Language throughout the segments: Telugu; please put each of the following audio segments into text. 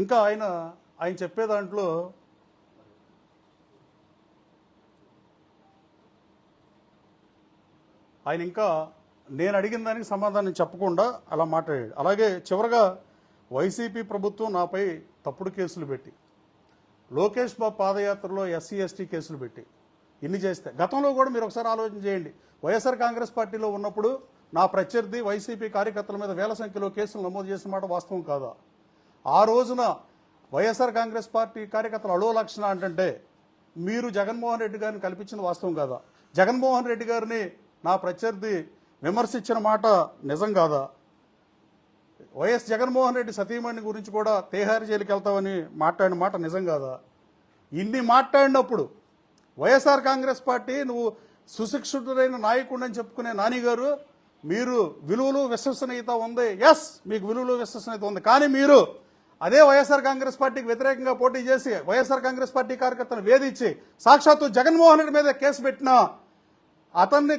ఇంకా ఆయన చెప్పే దాంట్లో ఆయన ఇంకా నేను అడిగిన దానికి సమాధానం చెప్పకుండా అలా మాట్లాడాడు. అలాగే చివరగా వైసీపీ ప్రభుత్వం నాపై తప్పుడు కేసులు పెట్టి, లోకేష్ బాబు పాదయాత్రలో ఎస్సీ ఎస్టీ కేసులు పెట్టి ఇన్ని చేస్తే, గతంలో కూడా మీరు ఒకసారి ఆలోచన చేయండి. వైఎస్ఆర్ కాంగ్రెస్ పార్టీలో ఉన్నప్పుడు నా ప్రత్యర్థి వైసీపీ కార్యకర్తల మీద వేల సంఖ్యలో కేసులు నమోదు చేసిన మాట వాస్తవం కాదా? ఆ రోజున వైఎస్ఆర్ కాంగ్రెస్ పార్టీ కార్యకర్తలు అడో లక్షణ అంటే మీరు జగన్మోహన్ రెడ్డి గారిని కల్పించింది వాస్తవం కాదా? జగన్మోహన్ రెడ్డి గారిని నా ప్రత్యర్థి విమర్శించిన మాట నిజం కాదా? వైఎస్ జగన్మోహన్ రెడ్డి సతీమణి గురించి కూడా తేహారి జైలుకి వెళ్తామని మాట్లాడిన మాట నిజం కాదా? ఇన్ని మాట్లాడినప్పుడు వైఎస్ఆర్ కాంగ్రెస్ పార్టీ నువ్వు సుశిక్షితుడైన నాయకుడని చెప్పుకునే నాని గారు, మీరు విలువలు విశ్వసనీయత ఉంది, ఎస్ మీకు విలువలు విశ్వసనీయత ఉంది, కానీ మీరు అదే వైఎస్ఆర్ కాంగ్రెస్ పార్టీకి వ్యతిరేకంగా పోటీ చేసి వైఎస్ఆర్ కాంగ్రెస్ పార్టీ కార్యకర్తను వేధించి సాక్షాత్తు జగన్మోహన్ రెడ్డి మీద కేసు పెట్టిన అతన్ని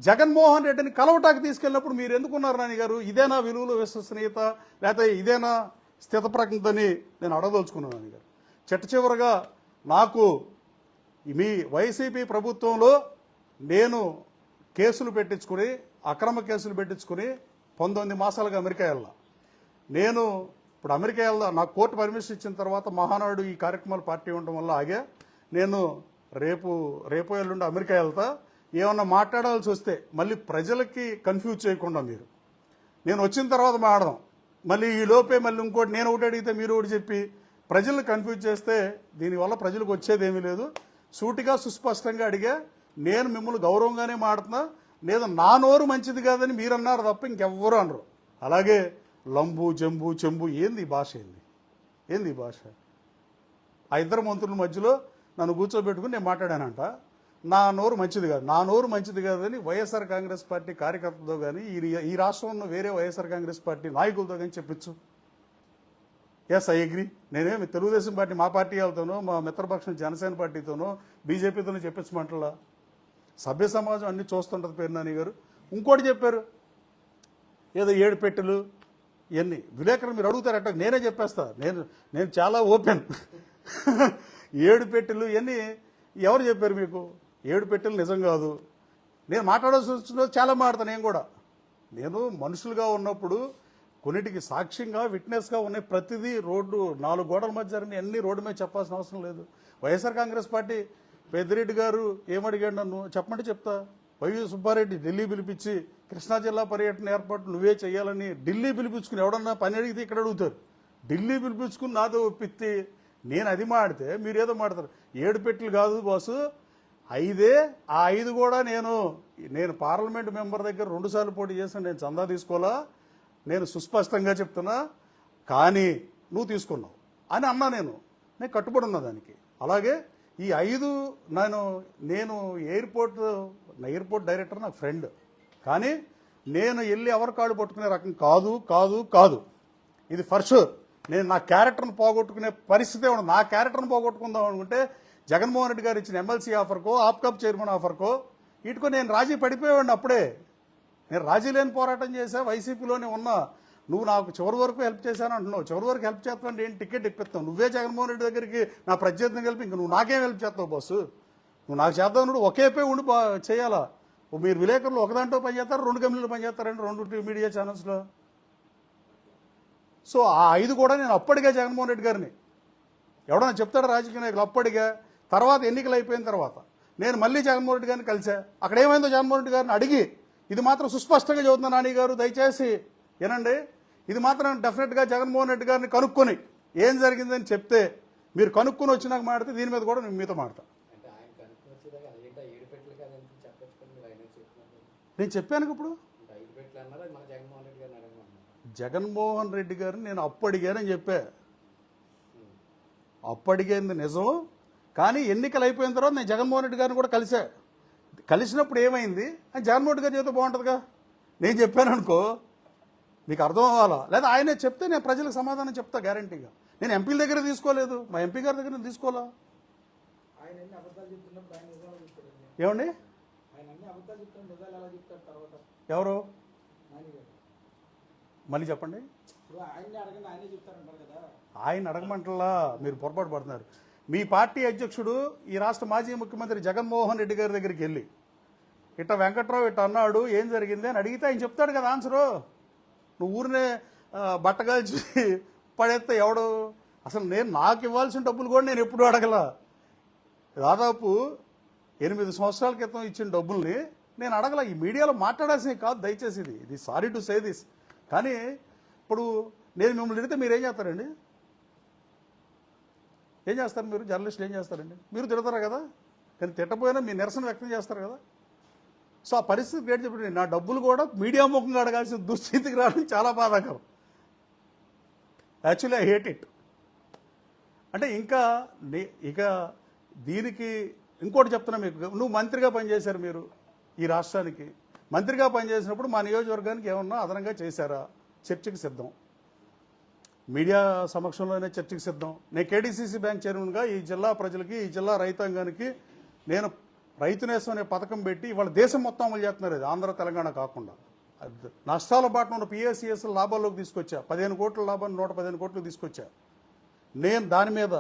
జగన్మోహన్ రెడ్డిని కలవటానికి తీసుకెళ్ళినప్పుడు మీరు ఎందుకున్నారు నాని గారు? ఇదేనా విలువలు విశ్వసనీయత, లేకపోతే ఇదేనా స్థితప్రజ్ఞతని నేను అడగదలుచుకున్నాను నాని గారు. చిట్ట చివరగా నాకు మీ వైసీపీ ప్రభుత్వంలో నేను కేసులు పెట్టించుకుని, అక్రమ కేసులు పెట్టించుకుని 19 మాసాలుగా అమెరికా వెళ్ళా. నేను ఇప్పుడు అమెరికా వెళ్దా, నాకు కోర్టు పర్మిషన్ ఇచ్చిన తర్వాత మహానాడు ఈ కార్యక్రమాలు పార్టీ ఉండడం వల్ల ఆగా. నేను రేపు ఎల్లుండి అమెరికా వెళ్తా. ఏమన్నా మాట్లాడాల్సి వస్తే మళ్ళీ ప్రజలకి కన్ఫ్యూజ్ చేయకుండా మీరు, నేను వచ్చిన తర్వాత మాట్లాడదాం. మళ్ళీ ఈ లోపే మళ్ళీ ఇంకోటి నేను ఒకటి అడిగితే మీరు ఒకటి చెప్పి ప్రజల్ని కన్ఫ్యూజ్ చేస్తే దీనివల్ల ప్రజలకు వచ్చేదేమీ లేదు. సూటిగా సుస్పష్టంగా అడిగా, నేను మిమ్మల్ని గౌరవంగానే మాడుతున్నా, లేదా నా నోరు మంచిది కాదని మీరు అన్నారు తప్ప ఇంకెవ్వరూ అనరు. అలాగే లంబు జంబు చెంబు ఏంది ఈ భాష? ఏంది ఈ భాష? ఆ ఇద్దరు మంత్రుల మధ్యలో నన్ను కూర్చోబెట్టుకుని నేను మాట్లాడానంట. నా నోరు మంచిది కాదు, నా నోరు మంచిది కాదని వైఎస్ఆర్ కాంగ్రెస్ పార్టీ కార్యకర్తలతో కానీ ఈ రాష్ట్రంలో వేరే వైఎస్ఆర్ కాంగ్రెస్ పార్టీ నాయకులతో కానీ చెప్పించు. Yes, I agree. నేనేమి తెలుగుదేశం పార్టీ మా పార్టీ వాళ్ళతోనో, మా మిత్రపక్షం జనసేన పార్టీతోనో, బీజేపీతోనో చెప్పించమంటలా. సభ్య సమాజం అన్ని చూస్తుంటుంది పేరు నాని గారు. ఇంకోటి చెప్పారు, ఏదో 7 పెట్టెలు ఇవన్నీ. విలేకరులు మీరు అడుగుతారట, నేనే చెప్పేస్తా. నేను చాలా ఓపెన్. 7 పెట్టెలు ఇవన్నీ ఎవరు చెప్పారు మీకు? 7 పెట్టెలు నిజం కాదు. నేను మాట్లాడాల్సి వచ్చిన చాలా మాట్లాడతాను. నేను కూడా నేను మనుషులుగా ఉన్నప్పుడు కొన్నిటికి సాక్ష్యంగా విట్నెస్గా ఉన్నాయి. ప్రతిదీ రోడ్డు 4 గోడల మధ్య అన్ని రోడ్డు మీద చెప్పాల్సిన అవసరం లేదు. వైఎస్ఆర్ కాంగ్రెస్ పార్టీ పెద్దిరెడ్డి గారు ఏమడిగాడు నన్ను చెప్పమంటే చెప్తా. వైవి సుబ్బారెడ్డి ఢిల్లీ పిలిపించి కృష్ణా జిల్లా పర్యటన ఏర్పాటు నువ్వే చేయాలని ఢిల్లీ పిలిపించుకుని, ఎవడన్నా పని అడిగితే ఇక్కడ అడుగుతారు, ఢిల్లీ పిలిపించుకుని నాతో ఒప్పిస్తే నేను అది మాడితే మీరు ఏదో మాడతారు. 7 పెట్టెలు కాదు బాసు, 5. ఆ 5 కూడా నేను పార్లమెంట్ మెంబర్ దగ్గర 2 సార్లు పోటీ చేశాను. నేను చందా తీసుకోవాలా, నేను సుస్పష్టంగా చెప్తున్నా, కానీ నువ్వు తీసుకున్నావు అని అన్నా. నేను కట్టుబడి ఉన్నా దానికి. అలాగే ఈ 5 నేను ఎయిర్పోర్ట్ డైరెక్టర్ నాకు ఫ్రెండ్, కానీ నేను వెళ్ళి ఎవరి కాళ్ళు పట్టుకునే రకం కాదు కాదు కాదు. ఇది ఫర్ షూర్. నేను నా క్యారెక్టర్ను పోగొట్టుకునే పరిస్థితే ఉండదు. నా క్యారెక్టర్ను పోగొట్టుకుందాం అనుకుంటే జగన్మోహన్ రెడ్డి గారు ఇచ్చిన ఎమ్మెల్సీ ఆఫర్కో, ఆప్కాప్ చైర్మన్ ఆఫర్కో వీటికో నేను రాజీ పడిపోయేవాడిని. అప్పుడే నేను రాజీ లేని పోరాటం చేశా. వైసీపీలోనే ఉన్నా. నువ్వు నాకు చివరి వరకు హెల్ప్ చేశాను అంటున్నావు. చివరి వరకు హెల్ప్ చేస్తావు ఏంటి? టికెట్ ఇప్పిస్తావు. నువ్వే జగన్మోహన్ రెడ్డి దగ్గరికి నా ప్రత్యర్థిని కలిపి ఇంక నువ్వు నాకేం హెల్ప్ చేస్తావు బాసు? నువ్వు నాకు చేద్దావు నువ్వు ఒకేపై ఉండి చేయాలా? మీరు విలేకరులు ఒక దాంట్లో పనిచేస్తారు, 2 కంపెనీలు పనిచేస్తారండి, 2 మీడియా ఛానల్స్లో. సో ఆ 5 కూడా నేను అప్పటిగా జగన్మోహన్ రెడ్డి గారిని, ఎవడన్నా చెప్తాడు రాజకీయ నాయకులు, అప్పటిగా. తర్వాత ఎన్నికలు అయిపోయిన తర్వాత నేను మళ్ళీ జగన్మోహన్ రెడ్డి గారిని కలిసా. అక్కడ ఏమైందో జగన్మోహన్ రెడ్డి గారిని అడిగి, ఇది మాత్రం సుస్పష్టంగా చదువుతున్నా నాని గారు, దయచేసి ఏనండి, ఇది మాత్రం డెఫినెట్గా జగన్మోహన్ రెడ్డి గారిని కనుక్కొని ఏం జరిగిందని చెప్తే, మీరు కనుక్కొని వచ్చినాక మాడితే దీని మీద కూడా నేను మీతో మాడతా. నేను చెప్పాను ఇప్పుడు జగన్మోహన్ రెడ్డి గారిని నేను అప్పడిగానని చెప్పా. అప్పడిగేంది నిజం, కానీ ఎన్నికలు అయిపోయిన తర్వాత నేను జగన్మోహన్ రెడ్డి గారిని కూడా కలిసినప్పుడు ఏమైంది అని జగన్మోహన్ రెడ్డి గారి చేత బాగుంటుందిగా. నేను చెప్పాను అనుకో, మీకు అర్థం అవ్వాలా, లేదా ఆయనే చెప్తే నేను ప్రజలకు సమాధానం చెప్తా గ్యారంటీగా. నేను ఎంపీల దగ్గర తీసుకోలేదు, మా ఎంపీ గారి దగ్గర నేను తీసుకోవాలా. ఏమండి ఎవరు మళ్ళీ చెప్పండి. ఆయన అడగమంటలా, మీరు పొరపాటు పడుతున్నారు. మీ పార్టీ అధ్యక్షుడు ఈ రాష్ట్ర మాజీ ముఖ్యమంత్రి జగన్మోహన్ రెడ్డి గారి దగ్గరికి వెళ్ళి ఇట్ట వెంకట్రావు ఇట్ట అన్నాడు, ఏం జరిగింది అని అడిగితే ఆయన చెప్తాడు కదా ఆన్సరు. నువ్వు ఊరినే బట్టగాల్చి పడేస్తే ఎవడు అసలు నాకు ఇవ్వాల్సిన డబ్బులు కూడా నేను ఎప్పుడూ అడగల. దాదాపు 8 సంవత్సరాల క్రితం ఇచ్చిన డబ్బుల్ని నేను అడగల. ఈ మీడియాలో మాట్లాడాల్సినవి కాదు దయచేసి, ఇది సారీ టు సే దిస్. కానీ ఇప్పుడు నేను మిమ్మల్ని అడిగితే మీరు ఏం చేస్తారండి? ఏం చేస్తారు మీరు? జర్నలిస్టులు ఏం చేస్తారండి? మీరు తిడతారా కదా, కానీ తిట్టపోయినా మీ నిరసన వ్యక్తం చేస్తారు కదా. సో ఆ పరిస్థితి గ్రేట్ చెప్పండి. నా డబ్బులు కూడా మీడియా ముఖంగా అడగాల్సిన దుస్థితికి రావడం చాలా బాధాకరం. Actually I hate it. అంటే ఇక దీనికి ఇంకోటి చెప్తున్నా మీకు. నువ్వు మంత్రిగా పనిచేశారు, మీరు ఈ రాష్ట్రానికి మంత్రిగా పనిచేసినప్పుడు మా నియోజకవర్గానికి ఏమన్నా అదనంగా చేశారా? చర్చకి సిద్ధం, మీడియా సమక్షంలోనే చర్చకి సిద్ధం. నేను కేడీసీసీ బ్యాంక్ చైర్మన్గా ఈ జిల్లా ప్రజలకి, ఈ జిల్లా రైతాంగానికి నేను రైతు నేస్తం అనే పథకం పెట్టి ఇవాళ దేశం మొత్తం అమలు చేస్తున్నారు. ఇది ఆంధ్ర తెలంగాణ కాకుండా నష్టాల బాటన ఉన్న పిఎస్సిఎస్ లాభాల్లోకి తీసుకొచ్చా. 15 కోట్ల లాభాన్ని 115 కోట్లు తీసుకొచ్చా. నేను దాని మీద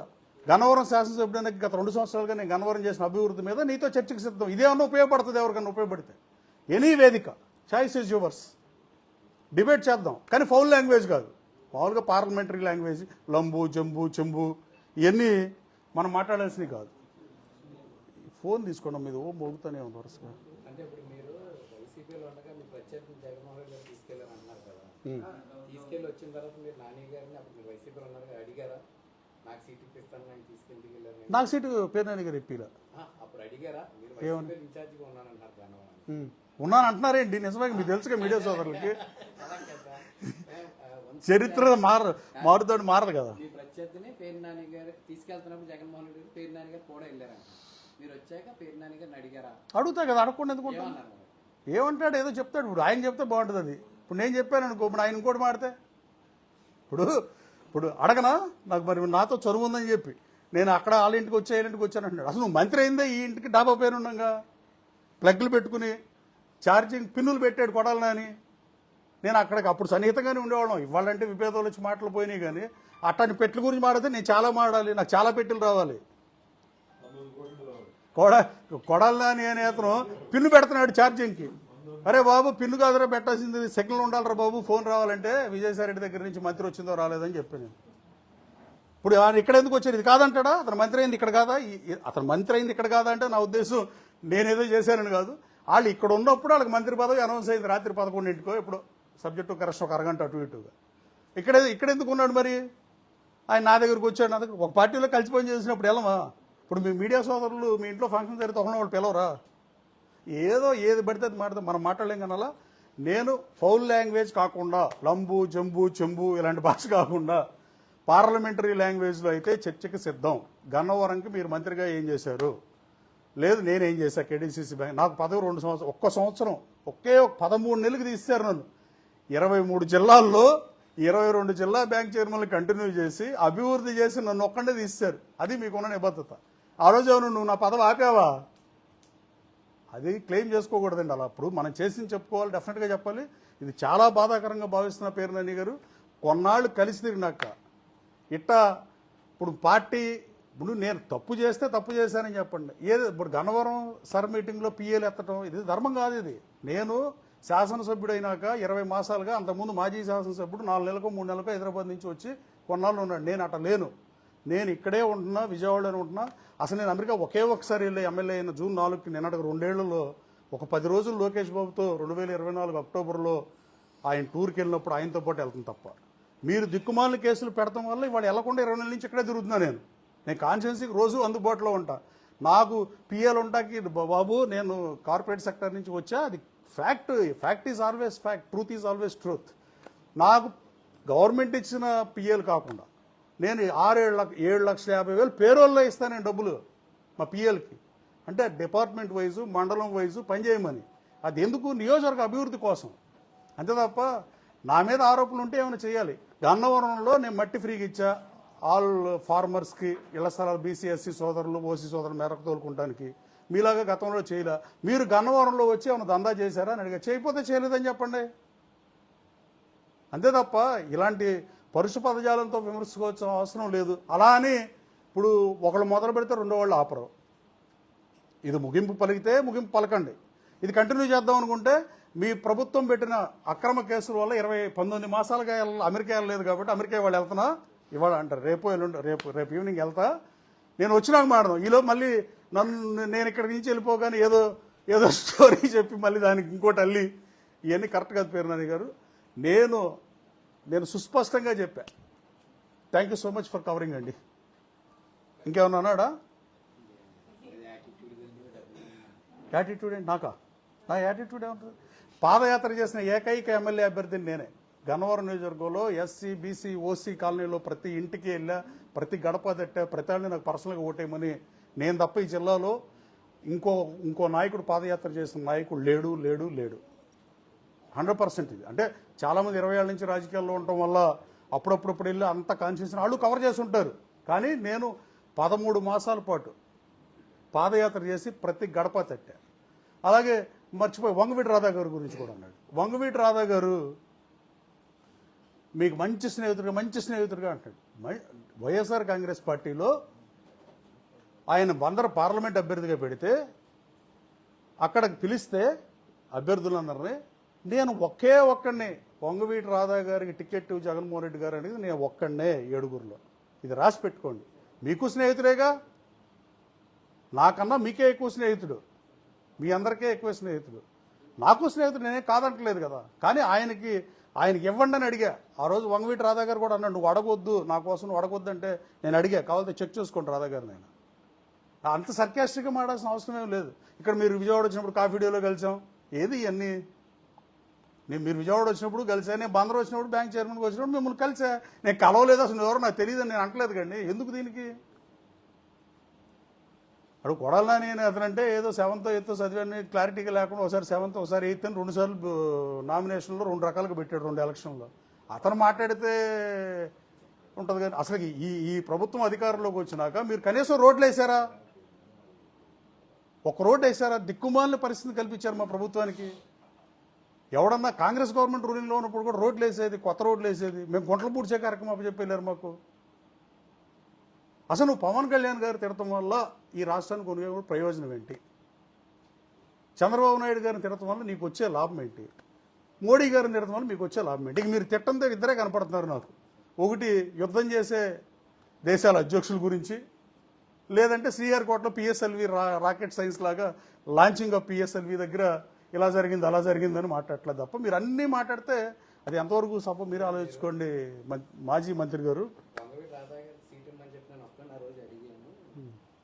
గన్నవరం శాసనసభ్యుడికి గత 2 సంవత్సరాలుగా నేను గన్నవరం చేసిన అభివృద్ధి మీద నీతో చర్చకు సిద్ధం. ఇదేమన్నా ఉపయోగపడుతుంది ఎవరికన్నా? ఉపయోగపడితే ఎనీ వేదిక, చాయిస్ ఇస్ యువర్స్, డిబేట్ చేద్దాం. కానీ ఫౌల్ లాంగ్వేజ్ కాదు, మామూలుగా పార్లమెంటరీ లాంగ్వేజ్, లంబు జంబు చెంబు ఇవన్నీ మనం మాట్లాడాల్సినవి కాదు. ఫోన్ తీసుకోవడం మీద మోగుతూనే ఉంది వరుసగా. అంటే ఇప్పుడు మీరు వైసీపీలో ఉండగా మీ ప్రత్యర్థి జగన్మోహన్ రెడ్డి గారు తీసుకెళ్ళారు అంటున్నారు కదా. తీసుకెళ్ళి వచ్చిన తర్వాత మీరు నాని గారిని అప్పుడు మీరు వైసీపీలో ఉన్నారు అడిగారా, నాకు సీట్ ఇప్పిస్తాను నేను తీసుకెళ్ళి వెళ్ళారు? నాకు సీటు పేరునాని గారు ఇప్పిలా. అప్పుడు అడిగారా? మీరు వైసీపీ ఇన్ఛార్జిగా ఉన్నానంటున్నారు గన్నవరం. ఉన్నాను అంటున్నారేంటి? నిజమే, మీకు తెలుసుగా మీడియా సోదరులకి చరిత్ర మారుతాడు మారదు కదా. మీ ప్రత్యర్థిని పేరునాని గారు తీసుకెళ్తున్నప్పుడు జగన్మోహన్ రెడ్డి గారు పేరునాని గారు కూడా వెళ్ళారంట. మీరు వచ్చాక పేరునాని గారిని అడిగారా? అడుగుతా కదా, అడగకుండా ఎందుకుంటా. ఏమంటాడు? ఏదో చెప్తాడు. ఇప్పుడు ఆయన చెప్తే బాగుంటుంది అది. ఇప్పుడు నేను చెప్పాను అనుకో, ఇప్పుడు ఆయన ఇంకోటి మాడితే ఇప్పుడు అడగనా? నాకు మరి నాతో చదువు ఉందని చెప్పి నేను అక్కడ వాళ్ళ ఇంటికి వచ్చి వీళ్ళ ఇంటికి వచ్చాను అంటున్నాడు. అసలు నువ్వు మంత్రి అయిందే ఈ ఇంటికి డాబా పేరుండగా ప్లగ్లు పెట్టుకుని ఛార్జింగ్ పిన్నులు పెట్టాడు కొడాలని. నేను అప్పుడు సన్నిహితంగానే ఉండేవాళ్ళం. ఇవాళంటే విభేదాలు వచ్చి మాటలు పోయినాయి. కానీ అట్టని పెట్టెల గురించి మాడితే నేను చాలా మాడాలి, నాకు చాలా పెట్టెలు రావాలి. కొడాలని అనే అతను పిన్ను పెడుతున్నాడు ఛార్జింగ్కి. అరే బాబు, పిన్ను కాదురా పెట్టాల్సింది, సిగ్నల్ ఉండాలిరా బాబు, ఫోన్ రావాలంటే విజయసాయి రెడ్డి దగ్గర నుంచి మంత్రి వచ్చిందో రాలేదని చెప్పాను నేను. ఇప్పుడు ఆయన ఇక్కడ ఎందుకు వచ్చారు? ఇది కాదంటాడా? అతను మంత్రి అయింది ఇక్కడ కాదా? అతను మంత్రి అయింది ఇక్కడ కాదా అంటే నా ఉద్దేశం నేనేదో చేశానని కాదు. వాళ్ళు ఇక్కడ ఉన్నప్పుడు వాళ్ళకి మంత్రి పదవి అనౌన్స్ అయింది రాత్రి 11ంటికో ఇప్పుడు, సబ్జెక్టు కరెక్షన్ ఒక అరగంట అటు ఇటుగా. ఇక్కడ ఎందుకు ఉన్నాడు మరి? ఆయన నా దగ్గరకు వచ్చాడు. నా దగ్గర ఒక పార్టీలో కలిసి పని చేసినప్పుడు వెళ్ళమా? ఇప్పుడు మీ మీడియా సోదరులు మీ ఇంట్లో ఫంక్షన్ జరిగితే ఒకళ్ళ వాళ్ళు పిలవరా? ఏది పడితే అది మాట్లాడితే మనం మాట్లాడలేం. కానీ అలా నేను ఫౌల్ లాంగ్వేజ్ కాకుండా, లంబు జంబు చెంబు ఇలాంటి భాష కాకుండా పార్లమెంటరీ లాంగ్వేజ్లో అయితే చర్చకి సిద్ధం. గన్నవరంకి మీరు మంత్రిగా ఏం చేశారు? లేదు నేనేం చేశా? కేడీసీసీ బ్యాంక్ నాకు పదవి 2 సంవత్సరం, ఒక్క సంవత్సరం ఒకే 13 నెలలకు తీశారు నన్ను. 23 జిల్లాల్లో 22 జిల్లా బ్యాంక్ చైర్మన్లు కంటిన్యూ చేసి అభివృద్ధి చేసి నన్ను ఒక్కడే తీశారు. అది మీకున్న నిబద్ధత. ఆ రోజు ఏమన్నా నువ్వు నా పదవి ఆపావా? అది క్లెయిమ్ చేసుకోకూడదండి. అలా అప్పుడు మనం చేసింది చెప్పుకోవాలి, డెఫినెట్గా చెప్పాలి. ఇది చాలా బాధాకరంగా భావిస్తున్న పేరునాని గారు. కొన్నాళ్ళు కలిసి తిరిగినాక ఇప్పుడు పార్టీ, ఇప్పుడు నేను తప్పు చేస్తే తప్పు చేశానని చెప్పండి. ఇప్పుడు గన్నవరం సర్ మీటింగ్లో పిఏలు ఎత్తడం ఇది ధర్మం కాదు. ఇది నేను శాసనసభ్యుడైనాక 20 మాసాలుగా, అంతకుముందు మాజీ శాసనసభ్యుడు 4 నెలలకు 3 నెలలకు హైదరాబాద్ నుంచి వచ్చి కొన్నాళ్ళు ఉన్నాడు. నేను అట్లా లేను. నేను ఇక్కడే ఉంటున్నా, విజయవాడలో ఉంటున్నా. అసలు నేను అమెరికా ఒకసారి వెళ్ళి ఎమ్మెల్యే అయిన జూన్ 4కి నిన్నటికి 2 ఏళ్లలో ఒక 10 రోజులు లోకేష్ బాబుతో 2024 అక్టోబర్లో ఆయన టూర్కి వెళ్ళినప్పుడు ఆయనతో పాటు వెళ్తాను తప్ప. మీరు దిక్కుమాలిన కేసులు పెడతాం వల్ల ఇవాళ వెళ్లకుండా 20 నెలల నుంచి ఇక్కడే తిరుగుతున్నా. నేను కాన్స్టిట్యున్సీకి రోజు అందుబాటులో ఉంటా. నాకు పిఎల్ ఉంటాకి బాబు నేను కార్పొరేట్ సెక్టర్ నుంచి వచ్చా. అది fact is always fact, truth is always truth. నాకు గవర్నమెంట్ ఇచ్చిన పిఎల్ కాకుండా నేను 7,50,000 పేరోల్లో ఇస్తాను నేను డబ్బులు మా పిఎల్కి. అంటే డిపార్ట్మెంట్ వైజు, మండలం వైజు పనిచేయమని. అది ఎందుకు? నియోజకవర్గ అభివృద్ధి కోసం. అంతే తప్ప నా మీద ఆరోపణలు ఉంటే ఏమైనా చేయాలి. గన్నవరంలో నేను మట్టి ఫ్రీగా ఇచ్చా ఆల్ ఫార్మర్స్కి, ఇళ్ల స్థలాలు బీసీ ఎస్సీ సోదరులు ఓసీ సోదరులు మేరకు తోలుకుంటానికి. మీలాగా గతంలో చేయలే. మీరు గన్నవరంలో వచ్చి ఏమైనా దందా చేశారా అని అడిగా. చేయకపోతే చేయలేదని చెప్పండి. అంతే తప్ప ఇలాంటి పరుష పదజాలంతో విమర్శించుకోవాల్సిన అవసరం లేదు. అలా అని ఇప్పుడు ఒకళ్ళు మొదలు పెడితే రెండో వాళ్ళు ఆపరు. ఇది ముగింపు పలికితే ముగింపు పలకండి. ఇది కంటిన్యూ చేద్దాం అనుకుంటే మీ ప్రభుత్వం పెట్టిన అక్రమ కేసుల వల్ల 19 మాసాలుగా అమెరికా వెళ్ళలేదు కాబట్టి అమెరికా వాళ్ళు వెళ్తున్నా ఇవాళ అంటారు, రేపు ఈవినింగ్ వెళ్తా, నేను వచ్చినాక మాడదాం. ఈలో మళ్ళీ నేను ఇక్కడి నుంచి వెళ్ళిపోగానే ఏదో స్టోరీ చెప్పి మళ్ళీ దానికి ఇంకోటి అల్లి ఇవన్నీ కరెక్ట్ కాదు పేరునాని గారు. నేను సుస్పష్టంగా చెప్పా. Thank you so much for covering అండి. ఇంకేమన్నా అన్నాడా? యాటిట్యూడ్ ఏంటి నాకా? నా యాటిట్యూడ్ ఏముంటుంది? పాదయాత్ర చేసిన ఏకైక ఎమ్మెల్యే అభ్యర్థిని నేనే. గన్నవరం నియోజకవర్గంలో ఎస్సీ బీసీ ఓసీ కాలనీలో ప్రతి ఇంటికి వెళ్ళా, ప్రతి గడప తట్టా, ప్రతి వాళ్ళని నాకు పర్సనల్గా ఓటేయమని. నేను తప్ప ఈ జిల్లాలో ఇంకో నాయకుడు పాదయాత్ర చేసిన నాయకుడు లేడు 100% ఇది. అంటే చాలామంది 20 ఏళ్ళ నుంచి రాజకీయాల్లో ఉండటం వల్ల అప్పుడప్పుడు వెళ్ళి అంత కాన్షియస్ వాళ్ళు కవర్ చేసి ఉంటారు. కానీ నేను 13 మాసాల పాటు పాదయాత్ర చేసి ప్రతి గడప తట్టా. అలాగే మర్చిపోయి వంగవీటి రాధా గారి గురించి కూడా అన్నాడు. వంగవీటి రాధా గారు మీకు మంచి స్నేహితుడిగా అంటాడు. వైఎస్ఆర్ కాంగ్రెస్ పార్టీలో ఆయన బందర పార్లమెంట్ అభ్యర్థిగా పెడితే అక్కడికి పిలిస్తే అభ్యర్థులందరినీ నేను ఒక్కడిని వంగవీటి రాధా గారికి టికెట్ జగన్మోహన్ రెడ్డి గారు అనేది నేను ఒక్కడనే 7గురిలో. ఇది రాసి పెట్టుకోండి. మీకు స్నేహితుడేగా, నాకన్నా మీకే ఎక్కువ స్నేహితుడు, మీ అందరికీ ఎక్కువ స్నేహితుడు, నాకు స్నేహితుడు, నేనే కాదంటలేదు కదా. కానీ ఆయనకి ఇవ్వండి అని అడిగా. ఆ రోజు వంగవీటి రాధా గారు కూడా అన్నాడు, నువ్వు అడగొద్దు, నా కోసం నువ్వు అడగొద్దు అంటే నేను అడిగా. కావాలంటే చెక్ చేసుకోండి రాధా గారు. నేను అంత సర్కాస్టిక్గా మాడాల్సిన అవసరం ఏం లేదు. ఇక్కడ మీరు విజయవాడ వచ్చినప్పుడు కాఫీ డేలో కలిసాం, ఏది ఇవన్నీ? మీరు విజయవాడ వచ్చినప్పుడు కలిసా, నేను బందర్ వచ్చినప్పుడు బ్యాంక్ చైర్మన్కి వచ్చినప్పుడు మిమ్మల్ని కలిసా. నేను కలవలేదు, అసలు ఎవరో నాకు తెలియదని నేను అంటలేదు కండి. ఎందుకు దీనికి? అప్పుడు కొడాలని నేను అతనంటే ఏదో 7th 8th చదివాన్ని క్లారిటీగా లేకుండా ఒకసారి 7th ఒకసారి 8th అని 2 సార్లు నామినేషన్లో 2 రకాలుగా పెట్టాడు 2 ఎలక్షన్లో. అతను మాట్లాడితే ఉంటుంది. కానీ అసలు ఈ ప్రభుత్వం అధికారంలోకి వచ్చినాక మీరు కనీసం రోడ్లు వేసారా? ఒక రోడ్డు వేసారా? దిక్కుమాలిన పరిస్థితిని కల్పించారు మా ప్రభుత్వానికి. ఎవడన్నా కాంగ్రెస్ గవర్నమెంట్ రూలింగ్లో ఉన్నప్పుడు కూడా రోడ్లు వేసేది, కొత్త రోడ్లు వేసేది. మేము గుంటలు పూడ్చే కార్యక్రమం అప్పచెప్పి వెళ్ళారు మాకు. అసలు నువ్వు పవన్ కళ్యాణ్ గారు తిడటం వల్ల ఈ రాష్ట్రానికి కొనుగోలు ప్రయోజనం ఏంటి? చంద్రబాబు నాయుడు గారిని తిడటం వల్ల నీకు వచ్చే లాభం ఏంటి? మోడీ గారిని తిడటం వల్ల మీకు వచ్చే లాభం ఏంటి? ఇక మీరు తిట్టంతో ఇద్దరే కనపడుతున్నారు నాకు. ఒకటి యుద్ధం చేసే దేశాల అధ్యక్షుల గురించి, లేదంటే శ్రీహరికోటలో పిఎస్ఎల్వి రాకెట్ సైన్స్ లాగా లాంచింగ్ ఆఫ్ పిఎస్ఎల్వి దగ్గర ఇలా జరిగింది అలా జరిగిందని మాట్లాడలేదు తప్ప మీరు అన్నీ మాట్లాడితే అది ఎంతవరకు సప మీరు ఆలోచించుకోండి. మాజీ మంత్రి గారు వంగవీటి రాధా గారు సీట్ ఇమ్మని చెప్పి నేను ఒక్కడిని ఆ రోజు అడిగి